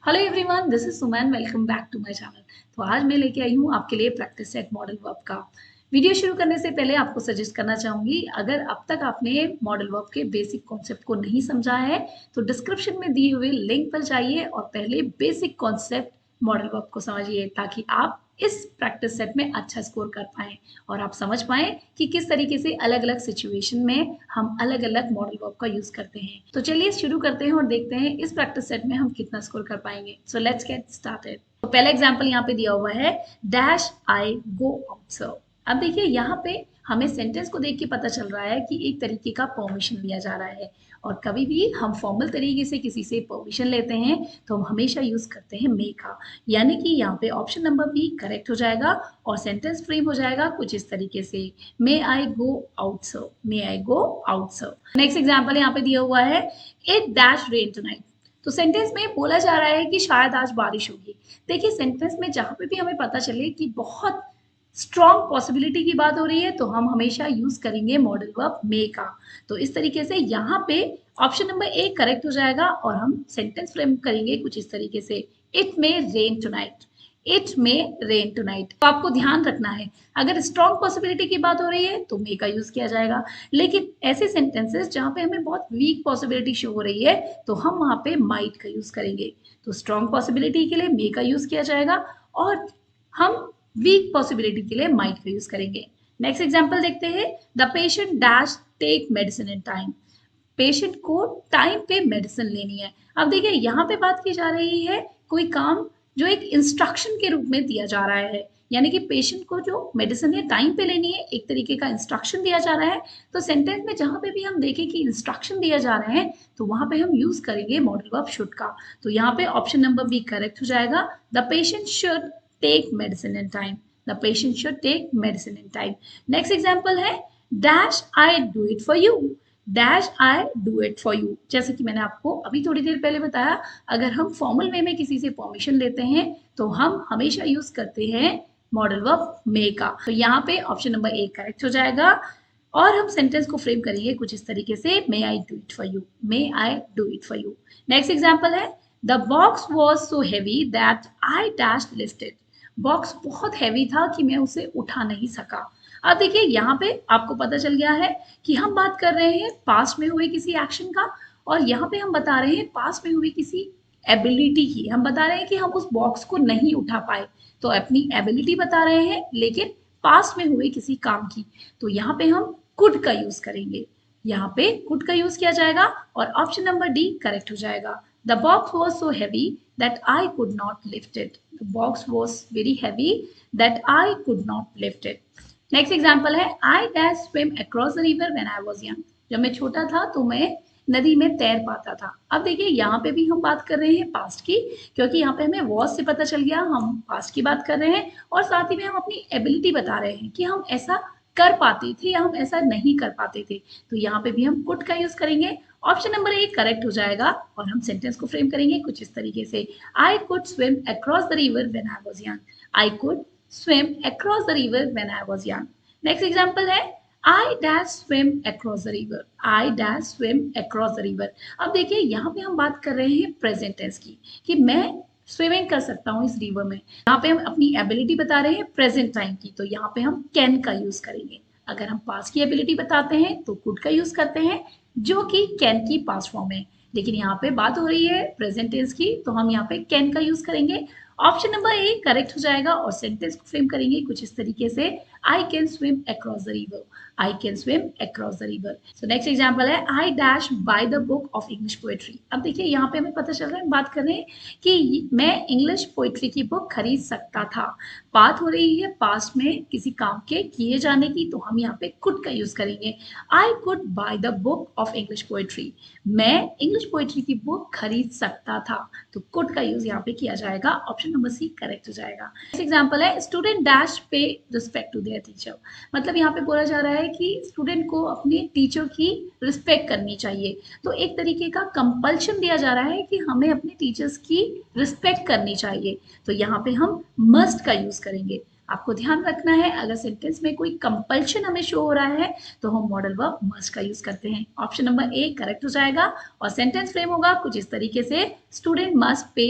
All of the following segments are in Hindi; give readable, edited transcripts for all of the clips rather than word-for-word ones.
Hello everyone, this is Suman. Welcome back to my channel. तो आज मैं लेके आई हूँ आपके लिए प्रैक्टिस सेट मॉडल वर्ब का। वीडियो शुरू करने से पहले आपको सजेस्ट करना चाहूंगी, अगर अब तक आपने मॉडल वर्ब के बेसिक कॉन्सेप्ट को नहीं समझा है तो डिस्क्रिप्शन में दिए हुए लिंक पर जाइए और पहले बेसिक कॉन्सेप्ट मॉडल वर्ब को समझिए, ताकि आप इस प्रैक्टिस सेट में अच्छा स्कोर कर पाएं और आप समझ पाएं कि किस तरीके से अलग अलग सिचुएशन में हम अलग अलग मॉडल वर्ब का यूज करते हैं। तो चलिए शुरू करते हैं और देखते हैं इस प्रैक्टिस सेट में हम कितना स्कोर कर पाएंगे। So let's get started. तो पहला एग्जांपल यहाँ पे दिया हुआ है, डैश आई गो ऑब्जर्व। अब देखिए यहाँ पे हमें सेंटेंस को देख के पता चल रहा है कि एक तरीके का परमिशन लिया जा रहा है, और कभी भी हम फॉर्मल तरीके से किसी से परमिशन लेते हैं तो हम हमेशा यूज करते हैं मे का, यानी कि यहाँ पे ऑप्शन नंबर बी करेक्ट हो जाएगा और सेंटेंस फ्रेम हो जाएगा कुछ इस तरीके से, मे आई गो आउट सर्व, मे आई गो आउट सर्व। नेक्स्ट एग्जांपल यहाँ पे दिया हुआ है, इट डैश रेन टुनाइट। तो सेंटेंस में बोला जा रहा है कि शायद आज बारिश होगी। देखिए सेंटेंस में जहां पे भी हमें पता चले कि बहुत स्ट्रॉन्ग पॉसिबिलिटी की बात हो रही है तो हम हमेशा यूज करेंगे मॉडल वर्ब मे का। तो इस तरीके से यहाँ पे ऑप्शन नंबर ए करेक्ट हो जाएगा और हम सेंटेंस फ्रेम करेंगे कुछ इस तरीके से, it may rain tonight, it may rain tonight. तो आपको ध्यान रखना है, अगर स्ट्रॉन्ग पॉसिबिलिटी की बात हो रही है तो मे का यूज किया जाएगा, लेकिन ऐसे सेंटेंसेस जहां पे हमें बहुत वीक पॉसिबिलिटी शो हो रही है तो हम वहां पे माइट का यूज करेंगे। तो स्ट्रॉन्ग पॉसिबिलिटी के लिए मे का यूज किया जाएगा और हम वीक पॉसिबिलिटी के लिए माइट का यूज करेंगे। नेक्स्ट एग्जांपल देखते हैं, the patient dash take medicine in time. Patient को टाइम पे मेडिसिन लेनी है। अब देखिए यहाँ पे बात की जा रही है कोई काम जो एक इंस्ट्रक्शन के रूप में दिया जा रहा है, यानी कि पेशेंट को जो मेडिसिन है टाइम पे लेनी है, एक तरीके का इंस्ट्रक्शन दिया जा रहा है। तो सेंटेंस में जहां पे भी हम देखें कि इंस्ट्रक्शन दिया जा रहे हैं तो वहां पे हम यूज करेंगे मॉडल वर्ब शुड का। तो यहाँ पे ऑप्शन नंबर बी करेक्ट हो जाएगा, the patient should take medicine in time, the patient should take medicine in time. Next example है, dash I do it for you, dash I do it for you. जैसे कि मैंने आपको अभी थोड़ी देर पहले बताया, अगर हम फॉर्मल वे में किसी से परमिशन लेते हैं तो हम हमेशा यूज करते हैं मॉडल वर्ब मे का। तो यहाँ पे ऑप्शन नंबर ए करेक्ट हो जाएगा और हम सेंटेंस को फ्रेम करेंगे कुछ इस तरीके से, may I do it for you, may I do it for you. Next example है, the box was so heavy that I dash lift it. Box बहुत हैवी था कि मैं उसे उठा नहीं सका। अब देखिए यहाँ पे आपको पता चल गया है कि हम बात कर रहे हैं पास्ट में हुए किसी एक्शन का, और यहाँ पे हम बता रहे हैं पास्ट में हुई किसी एबिलिटी की। हम बता रहे हैं कि हम उस बॉक्स को नहीं उठा पाए, तो अपनी एबिलिटी बता रहे हैं लेकिन पास्ट में हुए किसी काम की। तो यहाँ पे हम कुड का यूज करेंगे, यहाँ पे कुड का यूज किया जाएगा और ऑप्शन नंबर डी करेक्ट हो जाएगा। The box was so heavy that I could not lift it, the box was very heavy that I could not lift it. Next example है, I dash swim across the river when I was young. जब मैं छोटा था तो मैं नदी में तैर पाता था। अब देखिए यहाँ पे भी हम बात कर रहे हैं पास्ट की, क्योंकि यहाँ पे हमें वॉज से पता चल गया हम पास्ट की बात कर रहे हैं, और साथ ही में हम अपनी एबिलिटी बता रहे हैं कि हम ऐसा कर पाते थे या हम ऐसा नहीं कर पाते थे। तो यहाँ पे भी हम कुड का यूज करेंगे। ऑप्शन नंबर ए करेक्ट हो जाएगा और हम सेंटेंस को फ्रेम करेंगे कुछ इस तरीके से, I could swim across the river when I was young, I could swim across the river when I was young. Next example है, I dash swim across the river. I dash swim across the river. अब देखिए यहाँ पे हम बात कर रहे हैं प्रेजेंट टेंस की, कि मैं स्विमिंग कर सकता हूँ इस रिवर में। यहाँ पे हम अपनी एबिलिटी बता रहे हैं प्रेजेंट टाइम की, तो यहाँ पे हम कैन का यूज करेंगे। अगर हम पास्ट की एबिलिटी बताते हैं तो कुड का यूज करते हैं, जो कि कैन की पास्ट फॉर्म है। लेकिन यहाँ पे बात हो रही है प्रेजेंट टेंस की, तो हम यहाँ पे कैन का यूज करेंगे। ऑप्शन नंबर ए करेक्ट हो जाएगा और सेंटेंस को फ्रेम करेंगे कुछ इस तरीके से, I can swim across the river, I can swim across the river. So next example है, I dash buy the book of English poetry. अब देखिए यहाँ पे हमें पता चल रहा है, बात कर रहे हैं कि मैं इंग्लिश पोएट्री की बुक खरीद सकता था। बात हो रही है पास्ट में किसी काम के किए जाने की, तो हम यहाँ पे कुड का यूज करेंगे, I could bye the book of English poetry, मैं इंग्लिश पोएट्री की बुक खरीद सकता था। तो कुड का यूज यहाँ पे किया जाएगा, ऑप्शन नंबर सी करेक्ट हो जाएगा। नेक्स्ट एग्जांपल है, स्टूडेंट डैश पे रिस्पेक्ट टू देयर टीचर। मतलब यहाँ पे बोला जा रहा है कि स्टूडेंट को अपने टीचर की रिस्पेक्ट करनी चाहिए। तो एक तरीके का कंपल्शन दिया जा रहा है कि हमें अपने टीचर्स की रिस्पेक्ट करनी चाहिए, तो यहाँ पे हम मस्ट का यूज करेंगे। आपको ध्यान रखना है, अगर सेंटेंस में कोई कंपल्शन हमें शो हो रहा है तो हम मॉडल वर्ब मस्ट का यूज करते हैं। ऑप्शन नंबर ए करेक्ट हो जाएगा और सेंटेंस फ्रेम होगा कुछ इस तरीके से, student must pay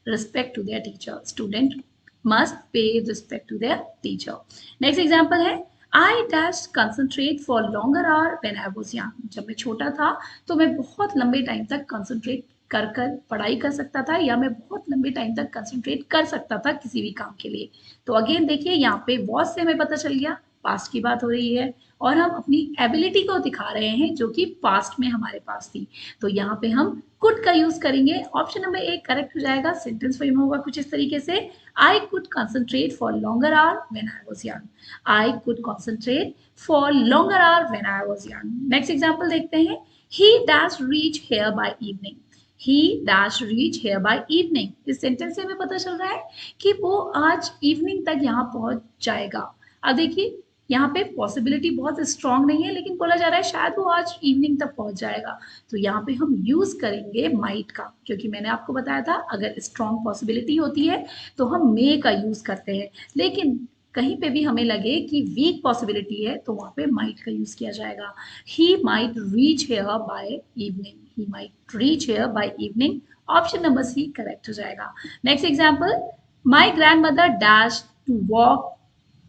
respect to their teacher, student must pay respect to their teacher. Next example है I dash concentrate for longer hour when I was young. जब मैं छोटा था तो मैं बहुत लंबे टाइम तक कंसंट्रेट कर पढ़ाई कर सकता था, या मैं बहुत लंबे टाइम तक कंसंट्रेट कर सकता था किसी भी काम के लिए। तो अगेन देखिए यहाँ पे वॉज से हमें पता चल गया पास्ट की बात हो रही है, और हम अपनी एबिलिटी को दिखा रहे हैं जो कि पास्ट में हमारे पास थी। तो यहाँ पे हम कुड का यूज करेंगे। ऑप्शन नंबर ए करेक्ट हो जाएगा। सेंटेंस फ्रेम होगा कुछ इस तरीके से, I could concentrate for longer hour when I was young. I could concentrate for longer hour when I was young. Next example देखते हैं, he dash reach here by evening. He dash reach here by evening. इस सेंटेंस से हमें पता चल रहा है कि वो आज इवनिंग तक यहाँ पहुंच जाएगा। अब देखिए यहाँ पे पॉसिबिलिटी बहुत स्ट्रांग नहीं है, लेकिन बोला जा रहा है शायद वो आज इवनिंग तक पहुंच जाएगा। तो यहाँ पे हम यूज करेंगे माइट का, क्योंकि मैंने आपको बताया था अगर स्ट्रांग पॉसिबिलिटी होती है तो हम मे का यूज करते हैं, लेकिन कहीं पे भी हमें लगे कि वीक पॉसिबिलिटी है तो वहां पे माइट का यूज किया जाएगा। He might reach here by evening. He might reach here by evening. Option number C correct हो जाएगा। Next example, my grandmother dash to walk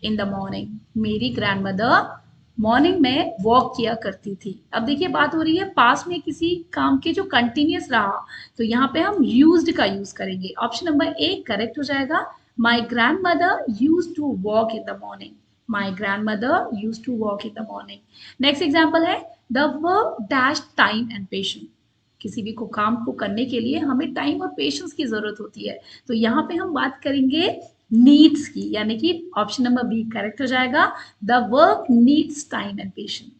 in the morning. मेरी ग्रैंड मदर मॉर्निंग में वॉक किया करती थी। अब देखिए बात हो रही है पास में किसी काम के जो कंटिन्यूस रहा, तो यहाँ पे हम यूज्ड का यूज करेंगे। ऑप्शन नंबर ए करेक्ट हो जाएगा। My grandmother use to walk in the morning. My grandmother use to walk in the morning. Next example है, the work dash time and patience. किसी भी को काम को करने के लिए हमें टाइम और पेशेंस की जरूरत होती है। तो यहाँ पे हम बात करेंगे नीड्स की, यानी कि ऑप्शन नंबर बी करेक्ट हो जाएगा। The work needs time and patience.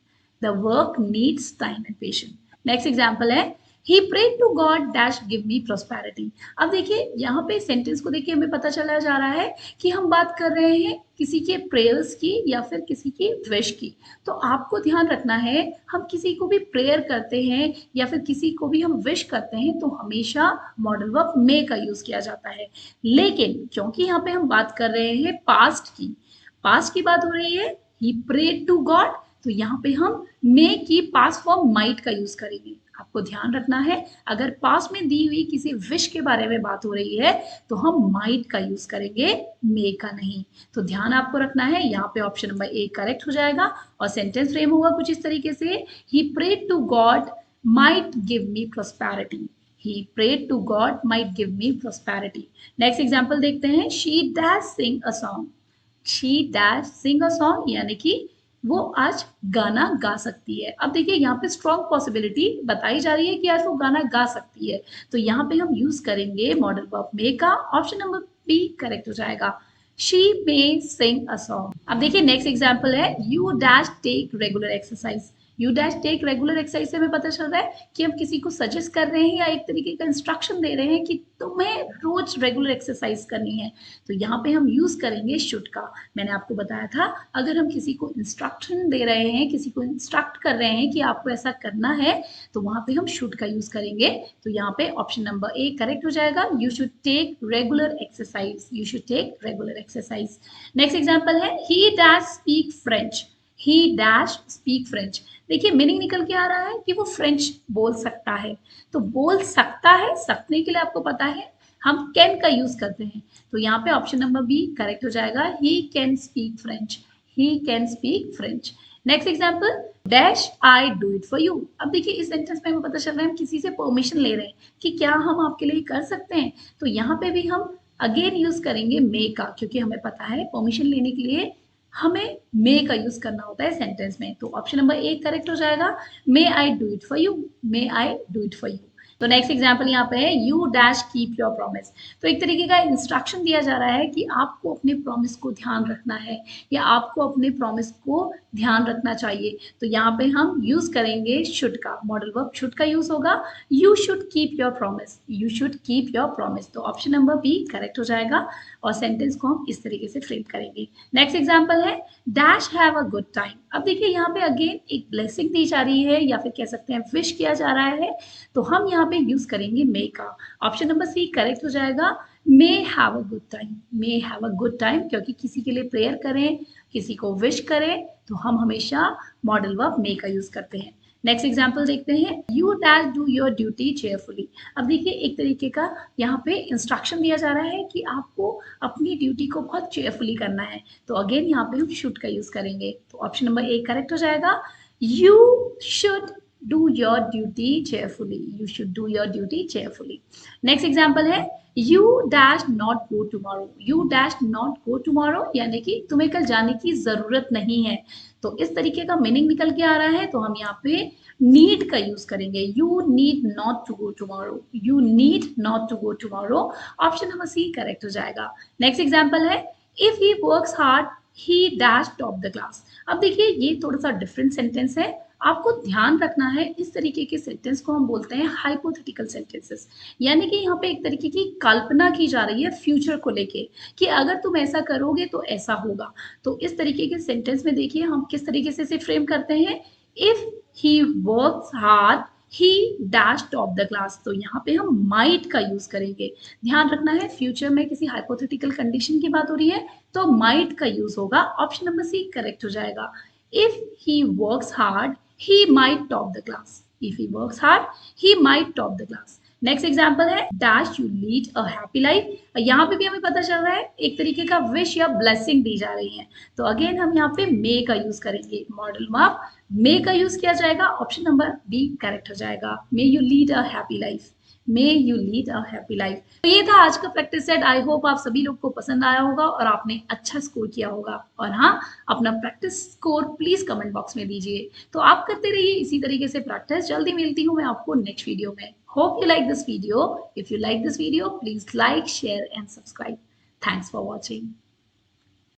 The work needs time and patience. Next example है, he prayed to God dash give me prosperity. अब देखिए यहाँ पे सेंटेंस को देखिए हमें पता चला जा रहा है कि हम बात कर रहे हैं किसी के प्रेयर्स की या फिर किसी की विश की। तो आपको ध्यान रखना है, हम किसी को भी प्रेयर करते हैं या फिर किसी को भी हम विश करते हैं तो हमेशा मॉडल वर्ब मे का यूज किया जाता है। लेकिन क्योंकि यहाँ पे हम बात कर रहे हैं पास्ट की बात हो रही है, ही प्रेड टू गॉड, तो यहाँ पे हम मे की पास्ट फॉर्म माइट का यूज करेंगे। आपको ध्यान रखना है, अगर पास में दी हुई किसी विश के बारे में बात हो रही है तो हम माइट का यूज करेंगे, मे का नहीं। तो ध्यान आपको रखना है, यहाँ पे ऑप्शन नंबर ए करेक्ट हो जाएगा और सेंटेंस फ्रेम होगा कुछ इस तरीके से, he prayed to God might give me prosperity. He prayed to God might give me prosperity. Next example देखते हैं, she dash sing a song. She dash sing a song यानी कि वो आज गाना गा सकती है। अब देखिए यहाँ पे स्ट्रॉन्ग पॉसिबिलिटी बताई जा रही है कि आज वो गाना गा सकती है, तो यहाँ पे हम यूज करेंगे मॉडल वर्ब मे का। ऑप्शन नंबर बी करेक्ट हो जाएगा। She may sing a song. अब देखिए नेक्स्ट एग्जाम्पल है, you dash take regular exercise. You dash take regular exercise से हमें पता चल रहा है कि हम किसी को सजेस्ट कर रहे हैं या एक तरीके का इंस्ट्रक्शन दे रहे हैं कि तुम्हें रोज रेगुलर एक्सरसाइज करनी है। तो यहाँ पे हम यूज करेंगे शुड का। मैंने आपको बताया था अगर हम किसी को इंस्ट्रक्शन दे रहे हैं, किसी को इंस्ट्रक्ट कर रहे हैं कि आपको ऐसा करना है, तो वहां पे हम शुड का यूज करेंगे। तो यहाँ पे ऑप्शन नंबर ए करेक्ट हो जाएगा। You should take regular exercise. You should take regular exercise. Next example है, he dash speak French. He dash speak French. देखिए मीनिंग निकल के आ रहा है कि वो फ्रेंच बोल सकता है। तो बोल सकता है, सकने के लिए आपको पता है हम कैन का यूज करते हैं। तो यहाँ पे ऑप्शन नंबर बी करेक्ट हो जाएगा। He can speak French. He can speak French. Next example, dash I do it for you. अब देखिए इस सेंटेंस में हमें पता चल रहा है हम किसी से परमिशन ले रहे हैं कि क्या हम आपके लिए कर सकते हैं। तो यहाँ पे भी हम अगेन यूज करेंगे मे का, क्योंकि हमें पता है परमिशन लेने के लिए हमें मे का यूज करना होता है सेंटेंस में। तो ऑप्शन नंबर ए करेक्ट हो जाएगा। May I do it for you. May I do it for you. तो नेक्स्ट एग्जाम्पल यहाँ पे है, you dash keep your promise. तो एक तरीके का इंस्ट्रक्शन दिया जा रहा है कि आपको अपने प्रॉमिस को ध्यान रखना है या आपको अपने प्रॉमिस को ध्यान रखना चाहिए। तो यहाँ पे हम यूज करेंगे शुड का। मॉडल वर्ब शुड का यूज होगा। You should keep your promise. You should keep your promise. तो ऑप्शन नंबर बी करेक्ट हो जाएगा और सेंटेंस को हम इस तरीके से फ्रेम करेंगे। नेक्स्ट एग्जाम्पल है, dash have a good time. अब देखिए यहाँ पे अगेन एक ब्लेसिंग दी जा रही है या फिर कह सकते हैं विश किया जा रहा है, तो हम यहाँ पे यूज करेंगे मे का। ऑप्शन नंबर सी करेक्ट हो जाएगा। May have a good time. May have a good time, क्योंकि किसी के लिए प्रेयर करें, किसी को विश करें, तो हम हमेशा मॉडल वर्ब मे का यूज करते हैं। नेक्स्ट एग्जाम्पल देखते हैं, you dash do your duty cheerfully. अब देखिए एक तरीके का यहाँ पे इंस्ट्रक्शन दिया जा रहा है कि आपको अपनी ड्यूटी को बहुत चेयरफुली करना है। तो अगेन यहाँ पे हम शुड का यूज करेंगे, तो ऑप्शन नंबर ए करेक्ट हो जाएगा। You should do your duty cheerfully, you should do your duty cheerfully. Next example है, you dash not go tomorrow, you dash not go tomorrow यानी कि तुम्हें कल जाने की जरूरत नहीं है। तो इस तरीके का मीनिंग निकल के आ रहा है, तो हम यहाँ पे नीड का यूज करेंगे, you need not to go tomorrow, you need not to go tomorrow. Option number C correct हो जाएगा। नेक्स्ट एग्जाम्पल है, if he works hard he dash top the class. अब देखिए ये थोड़ा सा डिफरेंट सेंटेंस है, आपको ध्यान रखना है इस तरीके के सेंटेंस को हम बोलते हैं हाइपोथेटिकल सेंटेंसेस, यानी कि यहाँ पे एक तरीके की कल्पना की जा रही है फ्यूचर को लेके कि अगर तुम ऐसा करोगे तो ऐसा होगा। तो इस तरीके के सेंटेंस में देखिए हम किस तरीके से इसे फ्रेम करते हैं, if he works hard he dash top the class. तो यहाँ पे हम माइट का यूज करेंगे, ध्यान रखना है फ्यूचर में किसी हाइपोथेटिकल कंडीशन की बात हो रही है तो माइट का यूज होगा। ऑप्शन नंबर सी करेक्ट हो जाएगा। If he works hard he might top the class. If he works hard, he might top the class. Next example है, dash you lead a happy life। यहाँ पे भी हमें पता चल रहा है एक तरीके का विश या ब्लेसिंग दी जा रही है, तो अगेन हम यहाँ पे मे का यूज करेंगे, मॉडल वर्ब मे का यूज किया जाएगा। ऑप्शन नंबर बी करेक्ट हो जाएगा, may you lead a happy life, may you lead a happy life. तो ये था आज का प्रैक्टिस सेट। आई होप आप सभी लोग को पसंद आया होगा और आपने अच्छा स्कोर किया होगा। और हाँ, अपना practice score please comment box में दीजिए। तो आप करते रहिए इसी तरीके से प्रैक्टिस। जल्दी मिलती हूँ मैं आपको नेक्स्ट वीडियो में। Hope you like this video. If you like this video please like share and subscribe. Thanks for watching.